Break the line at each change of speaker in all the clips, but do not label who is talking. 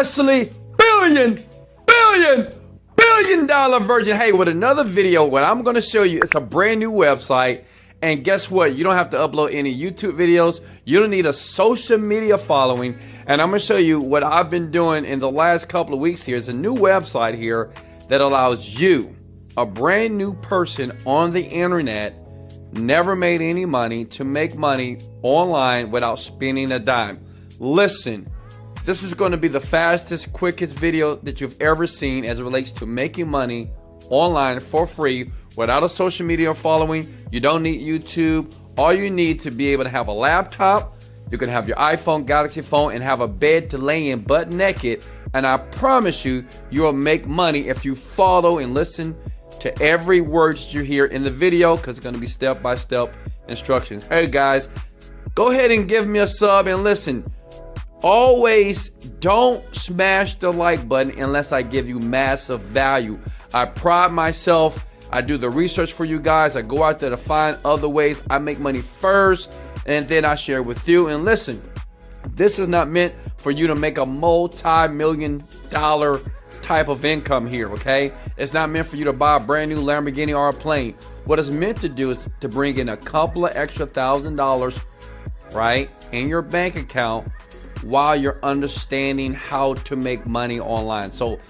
Wesley billion dollar virgin. Hey, with another video, what I'm going to show you, it's a brand new website. And guess what? You don't have to upload any YouTube videos. You don't need a social media following. And I'm going to show you what I've been doing in the last couple of weeks here. It's a new website here that allows you, a brand new person on the internet, never made any money, to make money online without spending a dime. Listen, this is going to be the fastest, quickest video that you've ever seen as it relates to making money online for free without a social media following. You don't need YouTube. All you need to be able to have a laptop. You can have your iPhone, Galaxy phone, and have a bed to lay in butt naked. And I promise you, you'll make money if you follow and listen to every word that you hear in the video, because it's going to be step-by-step instructions. Hey guys, go ahead and give me a sub and listen. Always don't smash the like button unless I give you massive value. I pride myself. I do the research for you guys. I go out there to find other ways. I make money first, and then I share with you. And listen, this is not meant for you to make a multi-million-dollar type of income here, okay? It's not meant for you to buy a brand new Lamborghini or a plane. What it's meant to do is to bring in a couple of extra $1,000, right, in your bank account while you're understanding how to make money online. So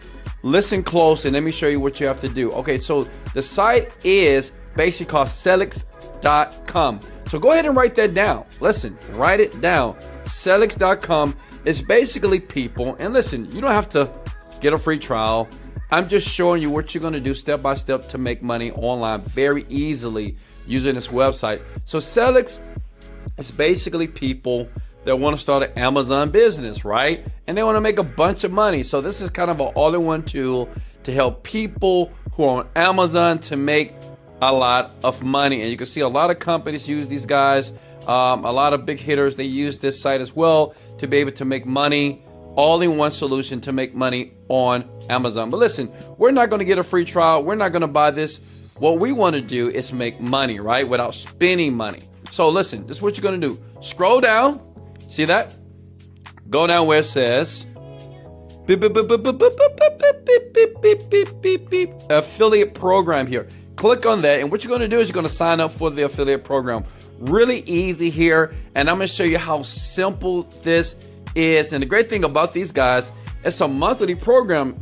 listen close and let me show you what you have to do. Okay, so the site is basically called Selix.com. So go ahead and write that down. Listen, write it down. Selix.com is basically people, and listen, you don't have to get a free trial. I'm just showing you what you're going to do step by step to make money online very easily using this website. So Selix is basically people that want to start an Amazon business, right? And they want to make a bunch of money. So this is kind of an all-in-one tool to help people who are on Amazon to make a lot of money. And you can see a lot of companies use these guys. A lot of big hitters, they use this site as well to be able to make money. All-in-one solution to make money on Amazon. But listen, we're not going to get a free trial. We're not going to buy this. What we want to do is make money, right? Without spending money. So listen, this is what you're going to do. Scroll down. See that? Go down where it says affiliate program here. Click on that, and what you're going to do is you're going to sign up for the affiliate program. Really easy here, and I'm going to show you how simple this is. And the great thing about these guys, it's a monthly program,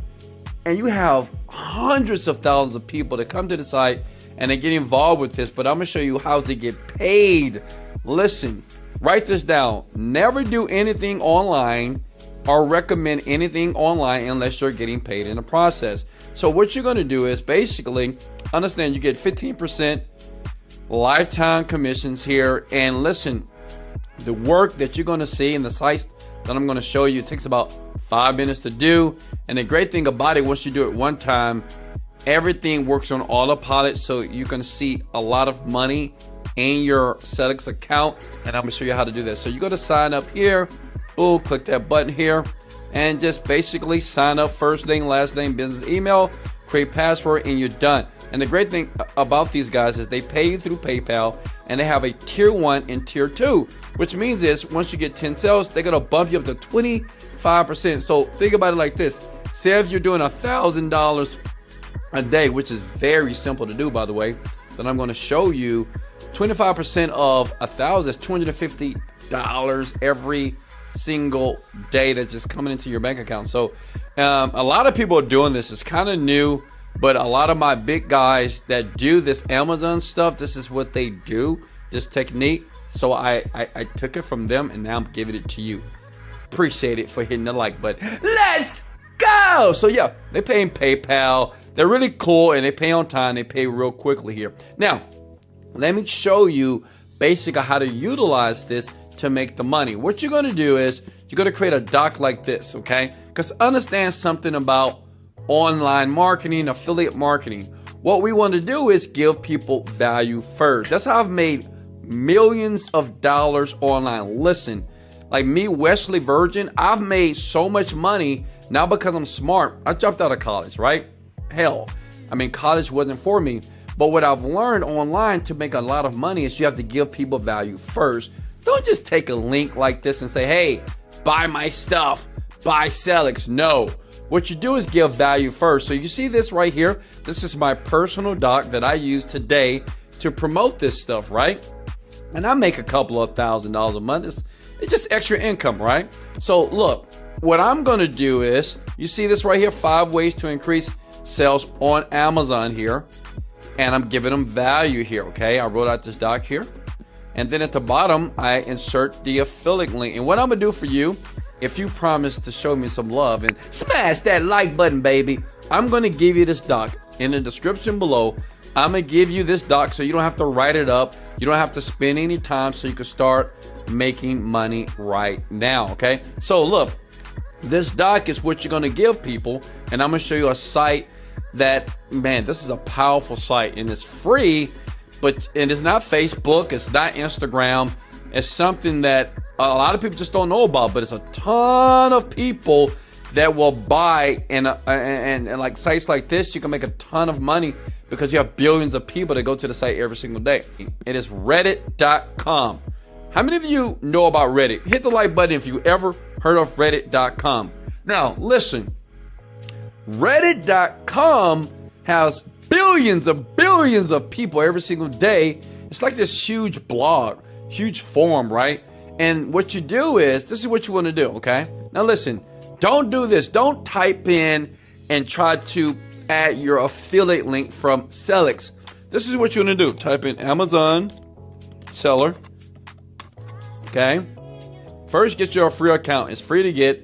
and you have hundreds of thousands of people that come to the site and they get involved with this. But I'm going to show you how to get paid. Listen. Write this down. Never do anything online or recommend anything online unless you're getting paid in the process. So what you're going to do is basically understand you get 15% lifetime commissions here. And listen, the work that you're going to see in the sites that I'm going to show you, it takes about 5 minutes to do. And the great thing about it, once you do it one time, everything works on autopilot. So you can see a lot of money in your Selix account, and I'm gonna show you how to do that. So you go to sign up here, boom, click that button here, and just basically sign up, first name, last name, business email, create password, and you're done. And the great thing about these guys is they pay you through PayPal, and they have a tier 1 and tier 2, which means is once you get 10 sales, they're gonna bump you up to 25%. So think about it like this. Say if you're doing $1,000 a day, which is very simple to do, by the way, then I'm gonna show you 25% of 1,000 is $250 every single day that's just coming into your bank account. So a lot of people are doing this. It's kind of new, but a lot of my big guys that do this Amazon stuff, this is what they do, this technique. So I took it from them, and now I'm giving it to you. Appreciate it for hitting the like button. Let's go. So yeah, they pay in PayPal. They're really cool, and they pay on time. They pay real quickly here. Now, let me show you basically how to utilize this to make the money. What you're going to do is you're going to create a doc like this, okay? Because understand something about online marketing, affiliate marketing. What we want to do is give people value first. That's how I've made millions of dollars online. Listen, like me, Wesley Virgin, I've made so much money now because I'm smart. I dropped out of college, right? Hell, I mean, college wasn't for me. But what I've learned online to make a lot of money is you have to give people value first. Don't just take a link like this and say, hey, buy my stuff. buy Celix. No. What you do is give value first. So you see this right here? This is my personal doc that I use today to promote this stuff, right? And I make a couple of $1,000s a month. It's just extra income, right? So look, what I'm gonna do is, you see this right here, 5 ways to increase sales on Amazon here. And I'm giving them value here, okay? I wrote out this doc here. And then at the bottom, I insert the affiliate link. And what I'm gonna do for you, if you promise to show me some love and smash that like button, baby, I'm gonna give you this doc in the description below. I'm gonna give you this doc so you don't have to write it up. You don't have to spend any time, so you can start making money right now, okay? So look, this doc is what you're gonna give people, and I'm gonna show you a site that, man, this is a powerful site, and it's free, but it's not Facebook, it's not Instagram. It's something that a lot of people just don't know about, but it's a ton of people that will buy, and like sites like this, you can make a ton of money because you have billions of people that go to the site every single day. It is reddit.com. How many of you know about Reddit? Hit the like button if you ever heard of reddit.com. Now, listen, reddit.com has billions of people every single day. It's like this huge blog, huge forum, right? And what you do is, this is what you want to do, okay? Now listen, don't do this. Don't type in and try to add your affiliate link from Celix. This is what you want to do. Type in Amazon seller, okay? First, get your free account. It's free to get.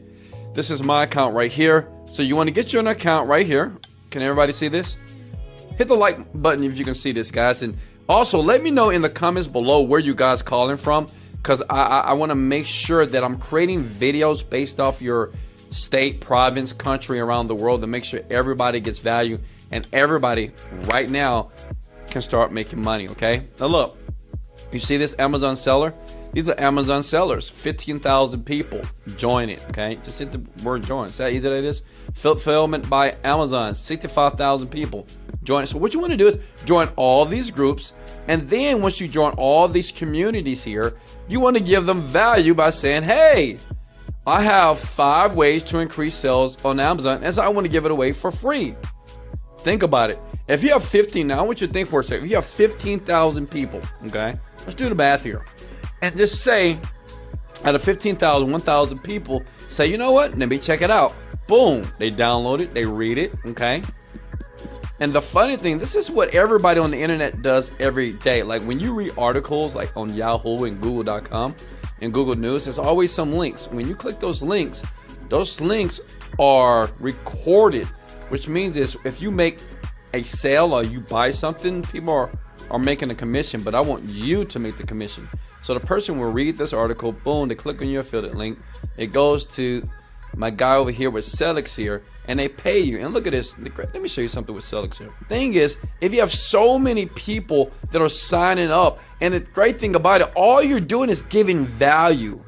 This is my account right here. So you want to get your account right here. Can everybody see this? Hit the like button if you can see this, guys. And also, let me know in the comments below where you guys calling from, because I want to make sure that I'm creating videos based off your state, province, country, around the world, to make sure everybody gets value and everybody right now can start making money, okay? Now look, you see this Amazon seller? These are Amazon sellers. 15,000 people join it, okay? Just hit the word join. See how easy that is? Fulfillment by Amazon, 65,000 people join it. So what you want to do is join all these groups, and then once you join all these communities here, you want to give them value by saying, hey, I have 5 ways to increase sales on Amazon, and so I want to give it away for free. Think about it. If you have 15, now I want you to think for a second. If you have 15,000 people, okay? Let's do the math here. And just say, out of 15,000, 1,000 people say, you know what? Let me check it out. Boom. They download it. They read it, okay? And the funny thing, this is what everybody on the internet does every day. Like when you read articles like on Yahoo and Google.com and Google News, there's always some links. When you click those links are recorded, which means is if you make a sale or you buy something, people are making a commission, but I want you to make the commission. So the person will read this article, boom, they click on your affiliate link. It goes to my guy over here with Celix here, and they pay you. And look at this. Let me show you something with Celix here. Thing is, if you have so many people that are signing up, and the great thing about it, all you're doing is giving value.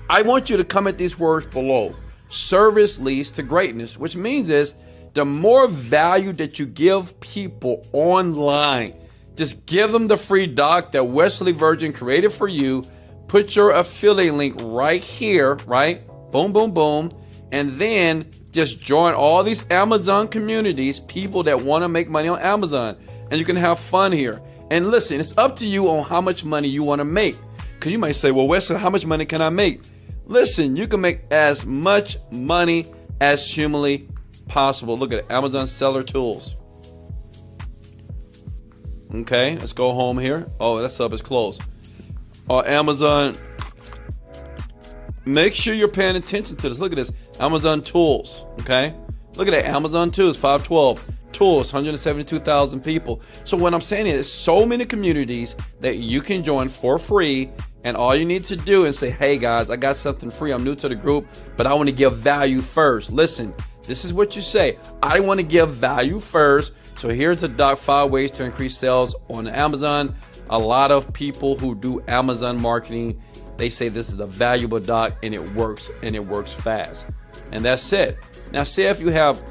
I want you to comment these words below. Service leads to greatness, which means is the more value that you give people online, just give them the free doc that Wesley Virgin created for you. Put your affiliate link right here, right? Boom, boom, boom. And then just join all these Amazon communities, people that want to make money on Amazon. And you can have fun here. And listen, it's up to you on how much money you want to make. Because you might say, well, Wesley, how much money can I make? Listen, you can make as much money as humanly possible. Look at it, Amazon Seller Tools. Okay, let's go home here. Oh, that sub is closed. Amazon. Make sure you're paying attention to this. Look at this, Amazon Tools. Okay, look at that, Amazon Tools, 512 tools, 172,000 people. So what I'm saying is, so many communities that you can join for free, and all you need to do is say, hey guys, I got something free. I'm new to the group, but I want to give value first. Listen, this is what you say. I want to give value first. So here's the doc, 5 ways to increase sales on Amazon. A lot of people who do Amazon marketing, they say this is a valuable doc, and it works fast. And that's it. Now, say if you have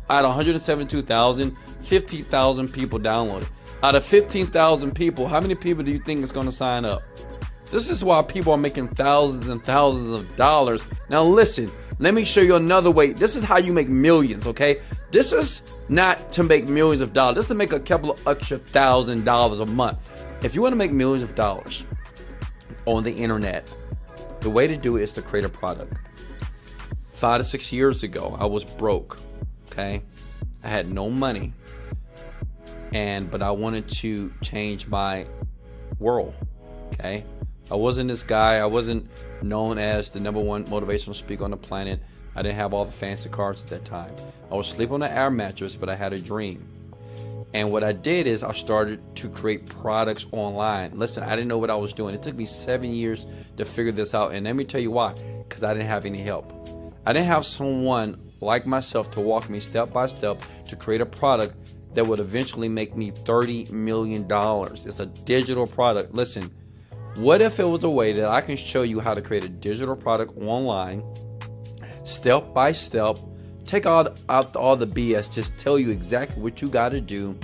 out of 172,000, 15,000 people downloaded. Out of 15,000 people, how many people do you think is going to sign up? This is why people are making thousands and thousands of dollars. Now listen, Let me show you another way. This is how you make millions, okay? This is not to make millions of dollars. This is to make a couple of extra $1,000 a month. If you want to make millions of dollars on the internet, the way to do it is to create a product. 5 to 6 years ago, I was broke, okay? I had no money, but I wanted to change my world, okay? I wasn't this guy. I wasn't known as the #1 motivational speaker on the planet. I didn't have all the fancy cars at that time. I was sleeping on an air mattress, but I had a dream. And what I did is I started to create products online. Listen, I didn't know what I was doing. It took me 7 years to figure this out. And let me tell you why. Because I didn't have any help. I didn't have someone like myself to walk me step by step to create a product that would eventually make me $30 million. It's a digital product. Listen, what if it was a way that I can show you how to create a digital product online, step by step, take out all the BS, just tell you exactly what you got to do,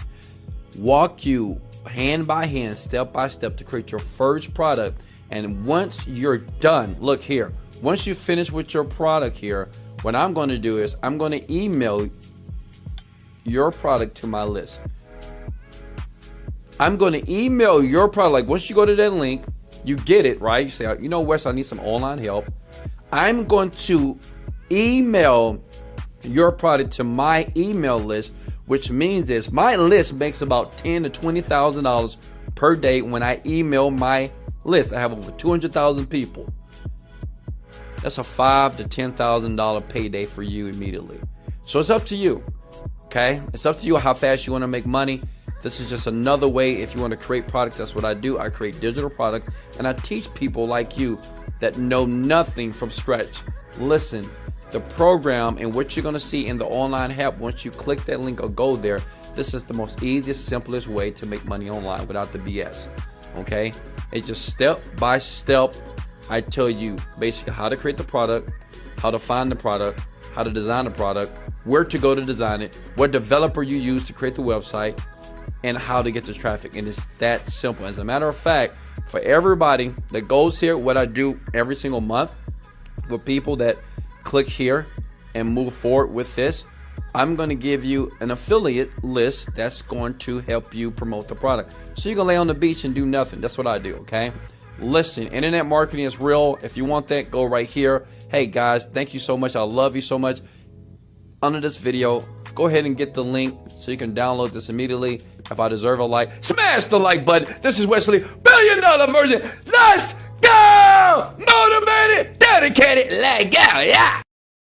walk you hand by hand, step by step to create your first product. And once you're done, look here, once you finish with your product here, what I'm going to do is I'm going to email your product to my list. I'm going to email your product. Like once you go to that link, you get it, right? You say, you know, Wes, I need some online help. I'm going to email your product to my email list, which means is my list makes about $10,000 to $20,000 per day when I email my list. I have over 200,000 people. That's a $5,000 to $10,000 payday for you immediately. So it's up to you, okay? It's up to you how fast you want to make money. This is just another way if you want to create products. That's what I do. I create digital products, and I teach people like you that know nothing from scratch. Listen, the program and what you're going to see in the online help, once you click that link or go there, this is the most easiest, simplest way to make money online without the BS, okay? It's just step by step. I tell you basically how to create the product, how to find the product, how to design the product, where to go to design it, what developer you use to create the website, and how to get the traffic. And it's that simple. As a matter of fact, for everybody that goes here, what I do every single month for people that click here and move forward with this, I'm going to give you an affiliate list that's going to help you promote the product. So you can lay on the beach and do nothing. That's what I do, okay? Listen, internet marketing is real. If you want that, go right here. Hey guys, thank you so much. I love you so much. Under this video, go ahead and get the link so you can download this immediately. If I deserve a like, smash the like button. This is Wesley, $1 billion Virgin. Let's go! Motivated, dedicated, let go, yeah!